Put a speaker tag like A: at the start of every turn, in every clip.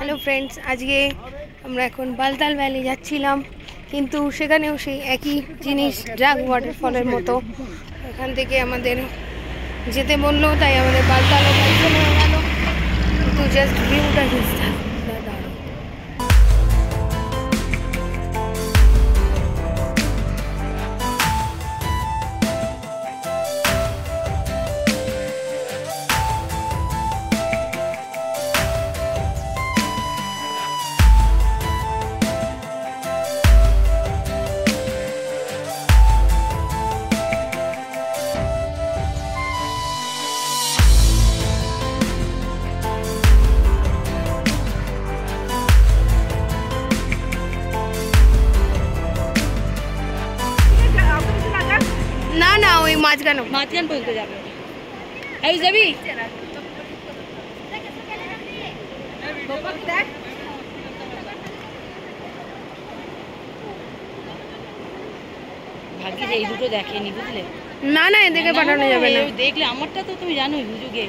A: Hello friends आज के আমরা এখন বালতাল ভ্যালি যাচ্ছিলাম কিন্তু সেখানেও সেই একই জিনিস ড্রাগ ওয়াটারফলের মতো এখান থেকে আমাদের যেতে বললো তাই আমাদের বালতালও ক্যান্সেল হয়ে গেল কিন্তু জাস্ট ভিউটা দিস্তা না না ওই মাঝখান পর্যন্ত যাবে এই যাবি
B: ভাগ্যি যে এই দুটো দেখেনি বুঝলে
A: না না এদিকে পাঠানো যাবে না
B: দেখলে আমারটা তো তুমি জানোই হুজুগে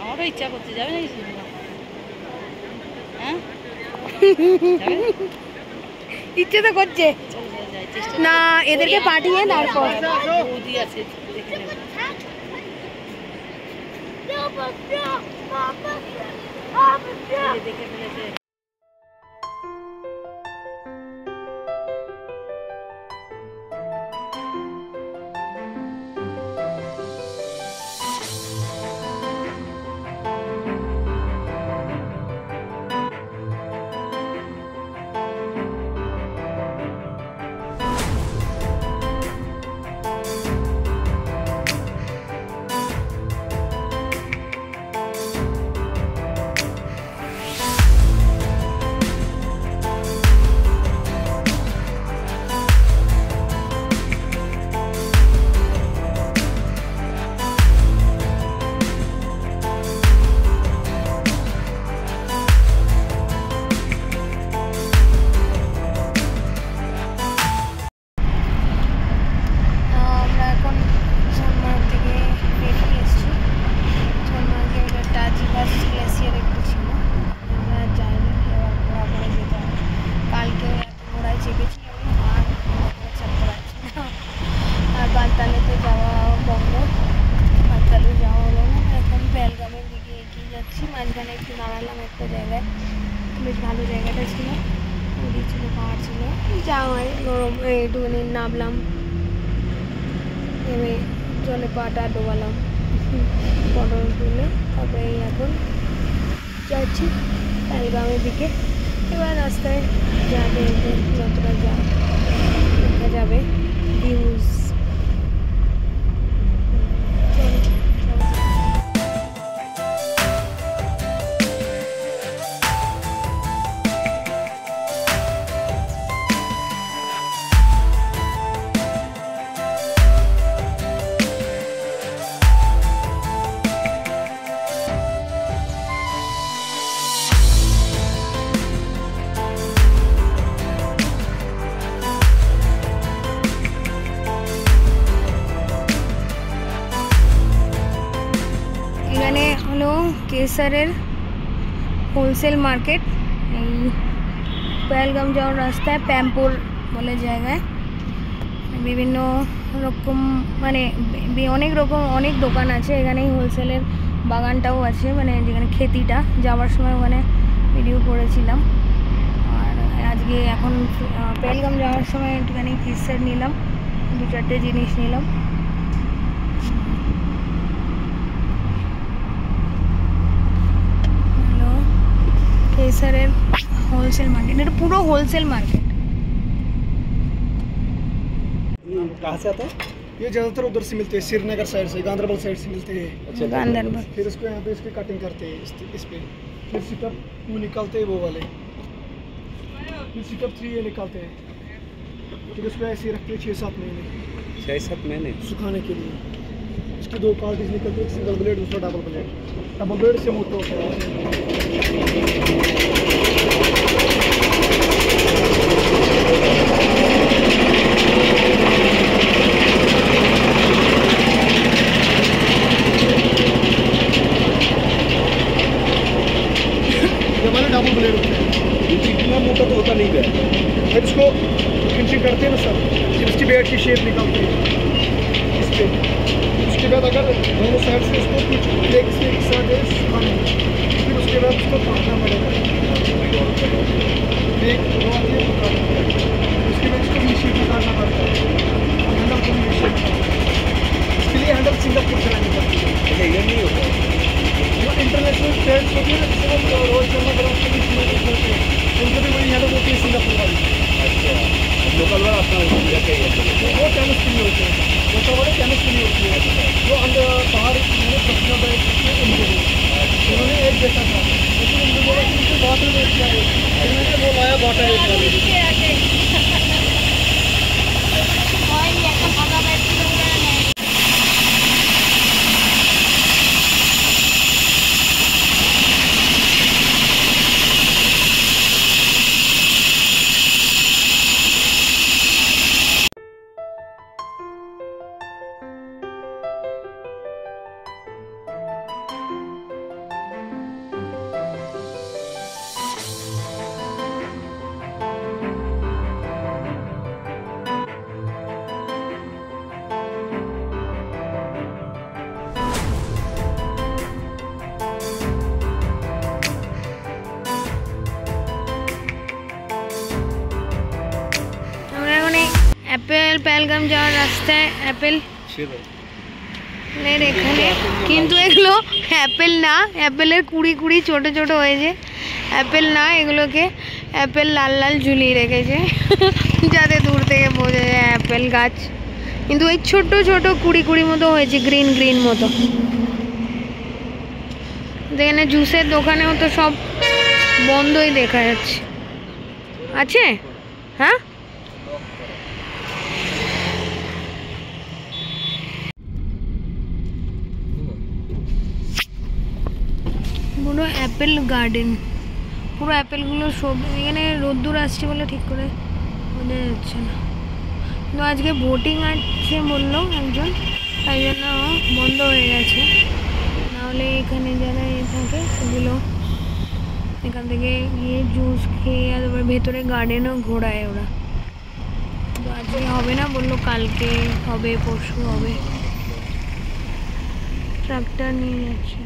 B: আমারও ইচ্ছা করছে যাবে না কিছু হ্যাঁ
A: ইচ্ছে তো করছে না এদেরকে পাঠিয়ে তারপর
B: বৌদি আছে দেখে নেব দেখে ফেলেছে
A: বালতালেতে যাওয়া বন্ধ বালতালে যাওয়া হলো না এখন বেলগামের দিকে এগিয়ে যাচ্ছি মাঝখানে একটু দাঁড়ালাম একটা জায়গায় বেশ ভালো জায়গাটা ছিল নদী ছিল পাহাড় ছিল যাওয়ায় গরম একটুখানি নামলাম নেমে জলে পাটা ডোবালাম ফটো তুলে তারপরে এখন যাচ্ছি বেলগামের দিকে এবার রাস্তায় যাবে যতটা যা দেখা যাবে ভিউজ এখানে হলো কেসারের হোলসেল মার্কেট এই পেহেলগাম যাওয়ার রাস্তায় প্যাম্পুর বলে জায়গায় বিভিন্ন রকম মানে অনেক দোকান আছে এখানে হোলসেলের বাগানটাও আছে মানে যেখানে খেতিটা যাওয়ার সময় ওখানে ভিডিও করেছিলাম আর আজকে এখন পেহেলগাম যাওয়ার সময় একটুখানি কেসার নিলাম 2-4টে জিনিস নিলাম केसर होलसेल मार्केट ये पूरा होलसेल मार्केट
C: कहाँ से आता है ये ज़्यादातर उधर से मिलते हैं श्रीनगर साइड से गांधरबल साइड से मिलते हैं
A: अच्छा गांधरबल
C: फिर इसको यहाँ पे इसके कटिंग करते हैं इस पे फिर सिटअप 2 निकालते हैं वो वाले फिर सिटअप 3 ये निकालते हैं फिर इसको ऐसे ही रखते हैं 6-7 महीने
D: 6-7 महीने
C: सुखाने के लिए इसकी 2 क्वालिटीज निकलती है एक सिंगल ब्लेड दूसरा डबल ब्लेड से मोटो होता है दोनों साइड से इसको कुछ ब्रेक से एक साथ खाना, फिर उसके बाद उसको काटना पड़ेगा। ब्रेक दो आती है तो काटना पड़ेगा, उसके बाद इसको वी शेप में काटना पड़ता है, हैंडल को वी शेप में। इसके लिए हैंडल सिंगापुर चलानी पड़ती है।
D: अच्छा इधर नहीं होता है?
C: जो इंटरनेशनल ट्रेड्स होती है ना, जिसे हम रोज शर्मा ग्राउंड के बीच में बोलते हैं, उनको भी वही हैंडल होती है सिंगापुर वाली।
D: अच्छा लोकल वाला अपना इधर का ही है।
C: वो कैनस के लिए होते हैं, लोकल वाले कैनस के लिए होती है, जो अंदर बाहर मैंने प्रोफेशनल ड्राइव किए उनके लिए। उन्होंने एक देखा था, लेकिन उन्होंने बोला कि मुझे बॉटल में चाहिए, फिर मैंने वो लाया बॉटल एक वाली।
A: অ্যাপেল পেহেলগাম যাওয়ার রাস্তায় অ্যাপেল এখানে, কিন্তু এগুলো অ্যাপেল না, অ্যাপেলের কুড়ি কুড়ি ছোটো ছোটো হয়েছে, অ্যাপেল না, এগুলোকে অ্যাপেল লাল লাল ঝুলিয়ে রেখেছে যাতে দূর থেকে বোঝা যায় অ্যাপেল গাছ, কিন্তু ওই ছোটো ছোটো কুড়ি কুড়ি মতো হয়েছে, গ্রিন গ্রিন মতো। যেখানে জুসের দোকানেও তো সব বন্ধই দেখা যাচ্ছে। আছে? হ্যাঁ, পুরো অ্যাপেল গার্ডেন, পুরো অ্যাপেলগুলো সব এখানে রোদ্দুর আসছে বলে ঠিক করে বোঝা যাচ্ছে না, কিন্তু আজকে বোটিং আছে বললো একজন, তাই জন্য বন্ধ হয়ে গেছে, নাহলে এখানে যারা থাকে সেগুলো এখান থেকে গিয়ে জুস খেয়ে আর তারপরে ভেতরে গার্ডেনও ঘোরায় ওরা। তো আজকে হবে না বললো, কালকে হবে, পরশু হবে। ট্রাক্টর নিয়ে যাচ্ছে,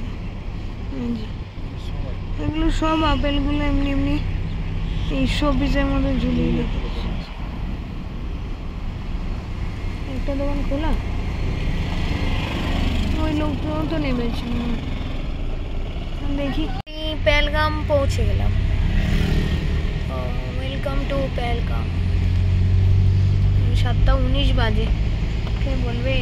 A: এগুলো সব আপেলগুলো এমনি এমনি এই শোপিসের মধ্যে ঝুলিয়ে রেখেছে। একটা দোকান খোলা, ওই লোকটাও তো নেমেছে। দেখি পেহেলগাম পৌঁছে গেলাম। Welcome to Pahalgam. 7:19 বাজে, কে বলবে?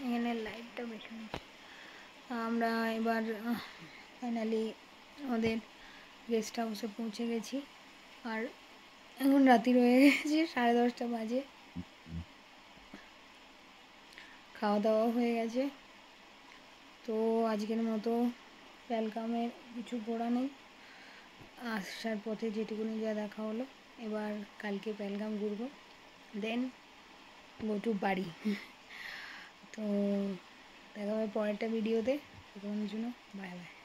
A: এখানে লাইটটা বেশি, আমরা এবার ফাইনালি আমাদের গেস্ট হাউসে পৌঁছে গেছি, আর এখন রাতি রয়ে গেছে, 10:30 বাজে, খাওয়া দাওয়া হয়ে গেছে। তো আজকের মতো পেহেলগামের কিছু ঘোরা নেই, আসার পথে যেটুকুনি যা দেখা হলো, এবার কালকে পেহেলগাম ঘুরবো, দেন গো টু বাড়ি। তো দেখা হবে পরেরটা ভিডিওতে, ততক্ষণের জন্য বাই বাই।